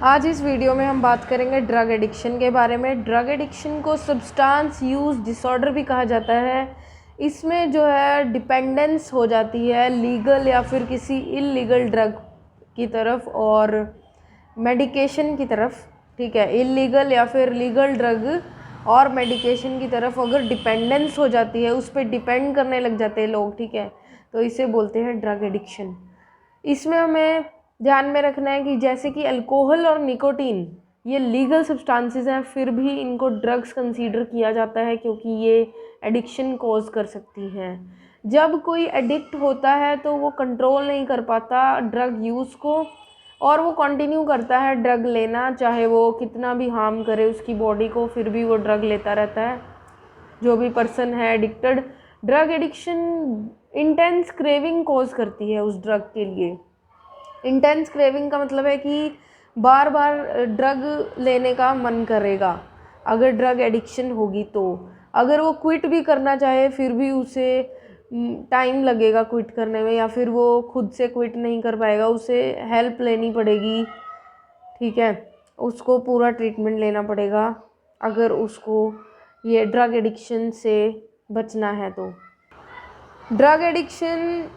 आज इस वीडियो में हम बात करेंगे ड्रग एडिक्शन के बारे में। ड्रग एडिक्शन को सब्सटेंस यूज़ डिसऑर्डर भी कहा जाता है। इसमें जो है डिपेंडेंस हो जाती है लीगल या फिर किसी इल्लीगल ड्रग की तरफ और मेडिकेशन की तरफ। ठीक है, इल्लीगल या फिर लीगल ड्रग और मेडिकेशन की तरफ अगर डिपेंडेंस हो जाती है, उस पर डिपेंड करने लग जाते हैं लोग। ठीक है, तो इसे बोलते हैं ड्रग एडिक्शन। इसमें हमें ध्यान में रखना है कि जैसे कि अल्कोहल और निकोटीन ये लीगल सब्सटेंसेस हैं, फिर भी इनको ड्रग्स कंसीडर किया जाता है क्योंकि ये एडिक्शन कॉज कर सकती हैं। जब कोई एडिक्ट होता है तो वो कंट्रोल नहीं कर पाता ड्रग यूज़ को और वो कंटिन्यू करता है ड्रग लेना, चाहे वो कितना भी हार्म करे उसकी बॉडी को, फिर भी वो ड्रग लेता रहता है। जो भी पर्सन है addicted, drug addiction intense craving cause करती है उस ड्रग के लिए। इंटेंस क्रेविंग का मतलब है कि बार बार ड्रग लेने का मन करेगा अगर ड्रग एडिक्शन होगी तो। अगर वो क्विट भी करना चाहे फिर भी उसे टाइम लगेगा क्विट करने में, या फिर वो खुद से क्विट नहीं कर पाएगा, उसे हेल्प लेनी पड़ेगी। ठीक है, उसको पूरा ट्रीटमेंट लेना पड़ेगा अगर उसको ये ड्रग एडिक्शन से बचना है तो। Drug addiction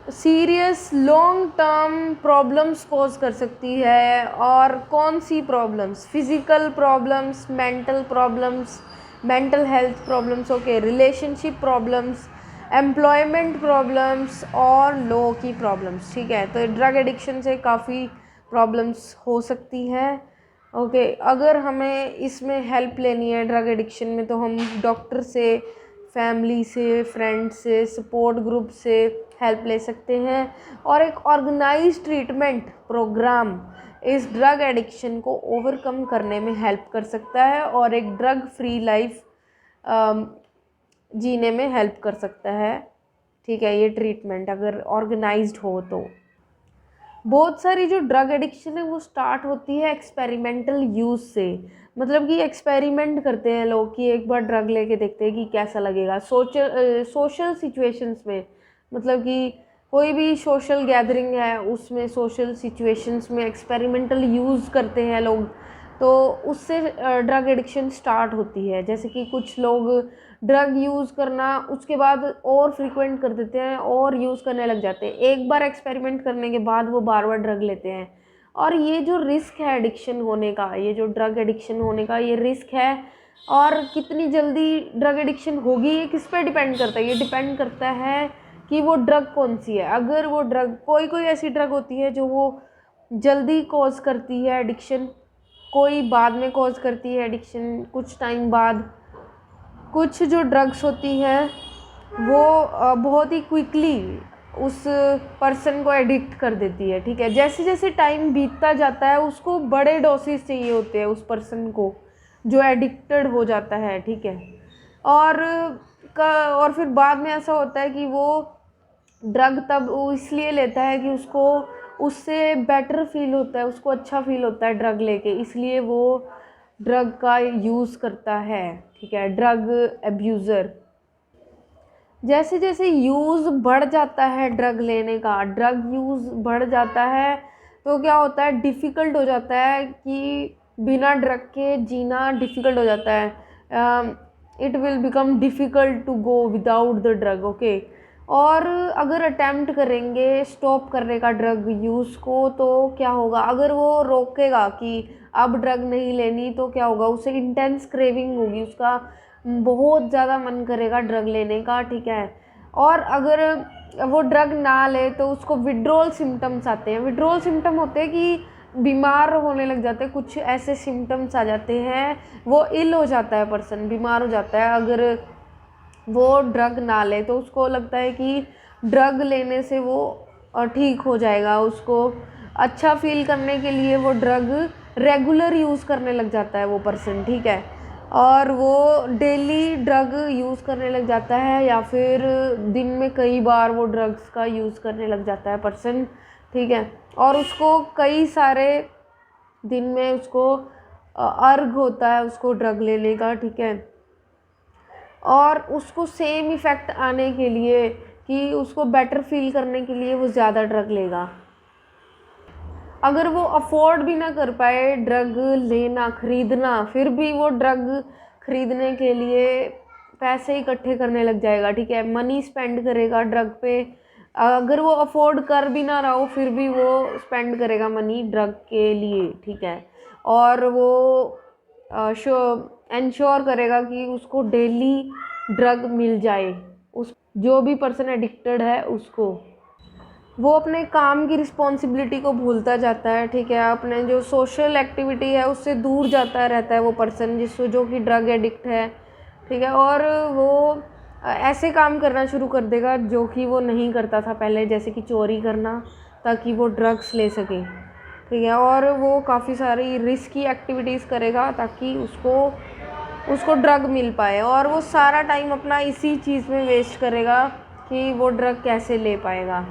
serious long term problems cause कर सकती है। और कौन सी problems? Physical problems, mental problems, mental health problems, okay, relationship problems, employment problems और लॉ की प्रॉब्लम्स। ठीक है, तो ड्रग एडिक्शन से काफ़ी प्रॉब्लम्स हो सकती हैं। ओके, अगर हमें इसमें हेल्प लेनी है ड्रग एडिक्शन में तो हम डॉक्टर से, फैमिली से, फ्रेंड से, सपोर्ट ग्रुप से हेल्प ले सकते हैं। और एक ऑर्गेनाइज ट्रीटमेंट प्रोग्राम इस ड्रग एडिक्शन को ओवरकम करने में हेल्प कर सकता है और एक ड्रग फ्री लाइफ जीने में हेल्प कर सकता है। ठीक है, ये ट्रीटमेंट अगर ऑर्गेनाइज्ड हो तो। बहुत सारी जो ड्रग एडिक्शन है वो स्टार्ट होती है एक्सपेरिमेंटल यूज़ से। मतलब कि एक्सपेरिमेंट करते हैं लोग कि एक बार ड्रग लेके देखते हैं कि कैसा लगेगा। सोशल सिचुएशंस में, मतलब कि कोई भी सोशल गैदरिंग है उसमें, सोशल सिचुएशंस में एक्सपेरिमेंटल यूज़ करते हैं लोग, तो उससे ड्रग एडिक्शन स्टार्ट होती है। जैसे कि कुछ लोग ड्रग यूज़ करना उसके बाद और फ्रीक्वेंट कर देते हैं और यूज़ करने लग जाते हैं। एक बार एक्सपेरिमेंट करने के बाद वो बार बार ड्रग लेते हैं। और ये जो रिस्क है एडिक्शन होने का, ये जो ड्रग एडिक्शन होने का ये रिस्क है, और कितनी जल्दी ड्रग एडिक्शन होगी ये किस पे डिपेंड करता है? ये डिपेंड करता है कि वो ड्रग कौन सी है। अगर वो ड्रग, कोई कोई ऐसी ड्रग होती है जो वो जल्दी कॉज करती है एडिक्शन, कोई बाद में कॉज करती है एडिक्शन कुछ टाइम बाद। कुछ जो ड्रग्स होती हैं वो बहुत ही क्विकली उस पर्सन को एडिक्ट कर देती है। ठीक है, जैसे जैसे टाइम बीतता जाता है उसको बड़े डोसेस चाहिए होते हैं उस पर्सन को जो एडिक्टेड हो जाता है। ठीक है, और फिर बाद में ऐसा होता है कि वो ड्रग तब वो इसलिए लेता है कि उसको उससे बेटर फील होता है, उसको अच्छा फील होता है ड्रग लेके, इसलिए वो ड्रग का यूज़ करता है। ठीक है, ड्रग एब्यूज़र। जैसे जैसे यूज़ बढ़ जाता है ड्रग लेने का, ड्रग यूज़ बढ़ जाता है तो क्या होता है, डिफ़िकल्ट हो जाता है कि बिना ड्रग के जीना डिफ़िकल्ट हो जाता है। It will become difficult to go without the drug. Okay, और अगर अटेम्प्ट करेंगे स्टॉप करने का ड्रग यूज़ को तो क्या होगा? अगर वो रोकेगा कि अब ड्रग नहीं लेनी तो क्या होगा? उसे इंटेंस क्रेविंग होगी, उसका बहुत ज़्यादा मन करेगा ड्रग लेने का। ठीक है, और अगर वो ड्रग ना ले तो उसको विड्रॉल सिम्टम्स आते हैं। विड्रॉल सिम्टम होते हैं कि बीमार होने लग जाते हैं, कुछ ऐसे सिम्टम्स आ जाते हैं, वो इल हो जाता है पर्सन, बीमार हो जाता है अगर वो ड्रग ना ले। तो उसको लगता है कि ड्रग लेने से वो ठीक हो जाएगा, उसको अच्छा फील करने के लिए वो ड्रग रेगुलर यूज़ करने लग जाता है वो पर्सन। ठीक है, और वो डेली ड्रग यूज़ करने लग जाता है या फिर दिन में कई बार वो ड्रग्स का यूज़ करने लग जाता है पर्सन। ठीक है, और उसको कई सारे दिन में उसको अर्घ होता है उसको ड्रग लेने का। ठीक है, और उसको सेम इफ़ेक्ट आने के लिए कि उसको बेटर फील करने के लिए वो ज़्यादा ड्रग लेगा। अगर वो अफोर्ड भी ना कर पाए ड्रग लेना, खरीदना, फिर भी वो ड्रग खरीदने के लिए पैसे इकट्ठे करने लग जाएगा, ठीक है, मनी स्पेंड करेगा ड्रग पे। अगर वो अफोर्ड कर भी ना रहा हो फिर भी वो स्पेंड करेगा मनी ड्रग के लिए, ठीक है। और वो इंश्योर करेगा कि उसको डेली ड्रग मिल जाए, उस जो भी पर्सन एडिक्टेड है उसको। वो अपने काम की रिस्पॉन्सिबिलिटी को भूलता जाता है, ठीक है, अपने जो सोशल एक्टिविटी है उससे दूर जाता रहता है वो पर्सन जिसको जो कि ड्रग एडिक्ट है, ठीक है। और वो ऐसे काम करना शुरू कर देगा जो कि वो नहीं करता था पहले, जैसे कि चोरी करना, ताकि वो ड्रग्स ले सके, ठीक है। और वो काफ़ी सारी रिस्की एक्टिविटीज़ करेगा ताकि उसको ड्रग मिल पाए, और वो सारा टाइम अपना इसी चीज़ में वेस्ट करेगा कि वो ड्रग कैसे ले पाएगा।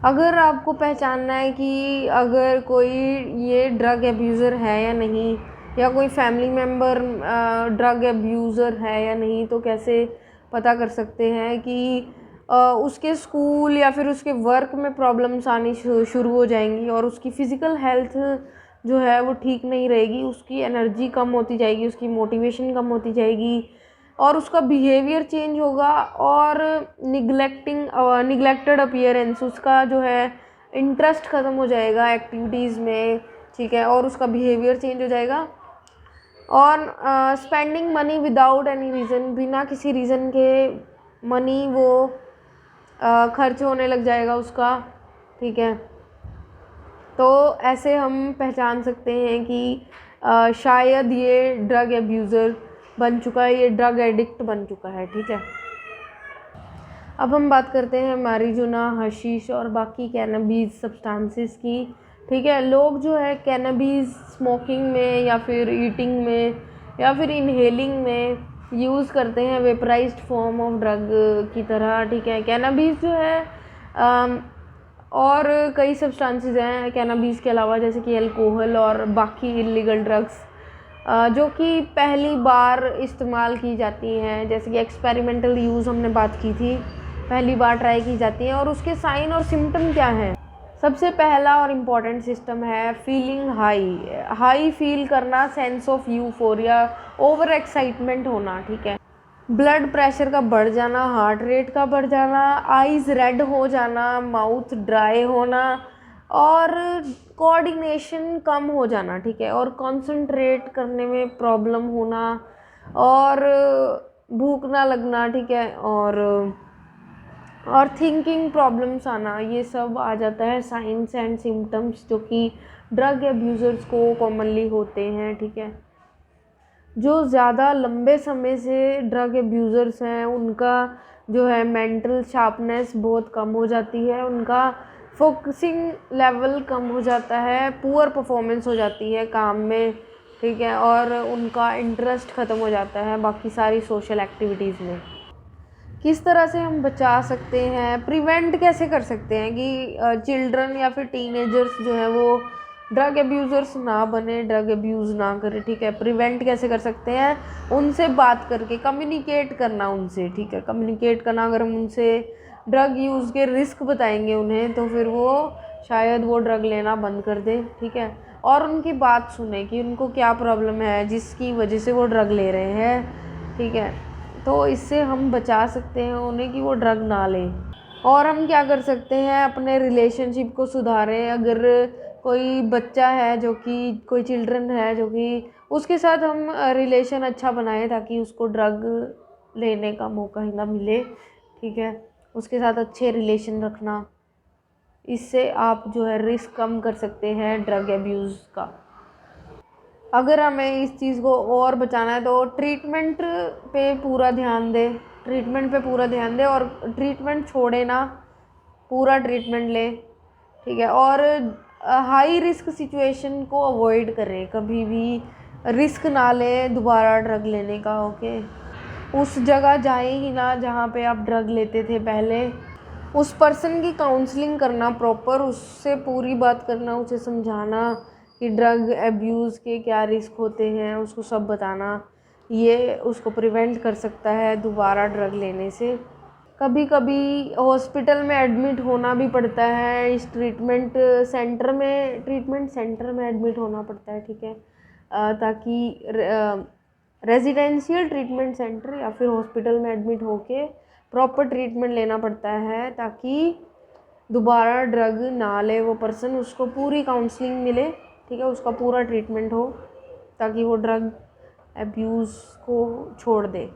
अगर आपको पहचानना है कि अगर कोई ये ड्रग एब्यूज़र है या नहीं, या कोई फैमिली मेम्बर ड्रग एब्यूज़र है या नहीं, तो कैसे पता कर सकते हैं कि उसके स्कूल या फिर उसके वर्क में प्रॉब्लम्स आनी शुरू हो जाएंगी, और उसकी फ़िज़िकल हेल्थ जो है वो ठीक नहीं रहेगी, उसकी एनर्जी कम होती जाएगी, उसकी मोटिवेशन कम होती जाएगी, और उसका बिहेवियर चेंज होगा, और निगलेक्टेड अपीयरेंस, उसका जो है इंटरेस्ट ख़त्म हो जाएगा एक्टिविटीज़ में, ठीक है, और उसका बिहेवियर चेंज हो जाएगा। और spending money without any reason, बिना किसी रीज़न के मनी वो खर्च होने लग जाएगा उसका, ठीक है। तो ऐसे हम पहचान सकते हैं कि शायद ये ड्रग एब्यूज़र बन चुका है, ये ड्रग एडिक्ट बन चुका है, ठीक है। अब हम बात करते हैं मैरिजुना, हशीश और बाकी कैनबीज सब्सटेंसेस की, ठीक है। लोग जो है कैनबीज स्मोकिंग में या फिर ईटिंग में या फिर इनहेलिंग में यूज़ करते हैं वेपराइज्ड फॉर्म ऑफ ड्रग की तरह, ठीक है। कैनबीज जो है और कई सब्सटेंसेस हैं कैनबीज के अलावा, जैसे कि अल्कोहल और बाकी इलीगल ड्रग्स जो कि पहली बार इस्तेमाल की जाती हैं, जैसे कि एक्सपेरिमेंटल यूज़ हमने बात की थी, पहली बार ट्राई की जाती हैं। और उसके साइन और सिम्टम क्या हैं? सबसे पहला और इम्पॉर्टेंट सिस्टम है फीलिंग हाई फील करना, sense of euphoria, over excitement होना, ठीक है। ब्लड प्रेशर का बढ़ जाना, हार्ट रेट का बढ़ जाना, आइज़ रेड हो जाना, माउथ ड्राई होना, और कोऑर्डिनेशन कम हो जाना, ठीक है, और कंसंट्रेट करने में प्रॉब्लम होना, और भूख ना लगना, ठीक है, और थिंकिंग प्रॉब्लम्स आना, ये सब आ जाता है साइंस एंड सिम्टम्स जो कि ड्रग एब्यूज़र्स को कॉमनली होते हैं, ठीक है। जो ज़्यादा लंबे समय से ड्रग एब्यूज़र्स हैं उनका जो है मेंटल शार्पनेस बहुत कम हो जाती है, उनका फोकसिंग लेवल कम हो जाता है, पुअर परफॉर्मेंस हो जाती है काम में, ठीक है, और उनका इंटरेस्ट ख़त्म हो जाता है बाकी सारी सोशल एक्टिविटीज़ में। किस तरह से हम बचा सकते हैं, प्रिवेंट कैसे कर सकते हैं कि चिल्ड्रन या फिर टीनेजर्स जो है वो ड्रग एब्यूज़र्स ना बने, ड्रग एब्यूज़ ना करें, ठीक है। प्रिवेंट कैसे कर सकते हैं? उनसे बात करके, कम्युनिकेट करना उनसे, ठीक है, कम्युनिकेट करना। अगर हम उनसे ड्रग यूज़ के रिस्क बताएंगे उन्हें, तो फिर वो शायद वो ड्रग लेना बंद कर दे, ठीक है। और उनकी बात सुने कि उनको क्या प्रॉब्लम है जिसकी वजह से वो ड्रग ले रहे हैं, ठीक है। तो इससे हम बचा सकते हैं उन्हें कि वो ड्रग ना लें। और हम क्या कर सकते हैं, अपने रिलेशनशिप को सुधारें। अगर कोई बच्चा है जो कि कोई चिल्ड्रन है जो कि उसके साथ हम रिलेशन अच्छा बनाएं ताकि उसको ड्रग लेने का मौका ही ना मिले, ठीक है। उसके साथ अच्छे रिलेशन रखना, इससे आप जो है रिस्क कम कर सकते हैं ड्रग एब्यूज़ का। अगर हमें इस चीज़ को और बचाना है तो ट्रीटमेंट पे पूरा ध्यान दें, और ट्रीटमेंट छोड़े ना, पूरा ट्रीटमेंट लें, ठीक है। और हाई रिस्क सिचुएशन को अवॉइड करें, कभी भी रिस्क ना लें दोबारा ड्रग लेने का, ओके। उस जगह जाएं ही ना जहाँ पे आप ड्रग लेते थे पहले। उस पर्सन की काउंसलिंग करना प्रॉपर, उससे पूरी बात करना, उसे समझाना कि ड्रग एब्यूज़ के क्या रिस्क होते हैं, उसको सब बताना, ये उसको प्रिवेंट कर सकता है दोबारा ड्रग लेने से। कभी कभी हॉस्पिटल में एडमिट होना भी पड़ता है, इस ट्रीटमेंट सेंटर में एडमिट होना पड़ता है, ठीक है। ताकि रेजिडेंशियल ट्रीटमेंट सेंटर या फिर हॉस्पिटल में एडमिट होके प्रॉपर ट्रीटमेंट लेना पड़ता है, ताकि दोबारा ड्रग ना ले वो पर्सन, उसको पूरी काउंसलिंग मिले, ठीक है, उसका पूरा ट्रीटमेंट हो, ताकि वो ड्रग अब्यूज़ को छोड़ दे।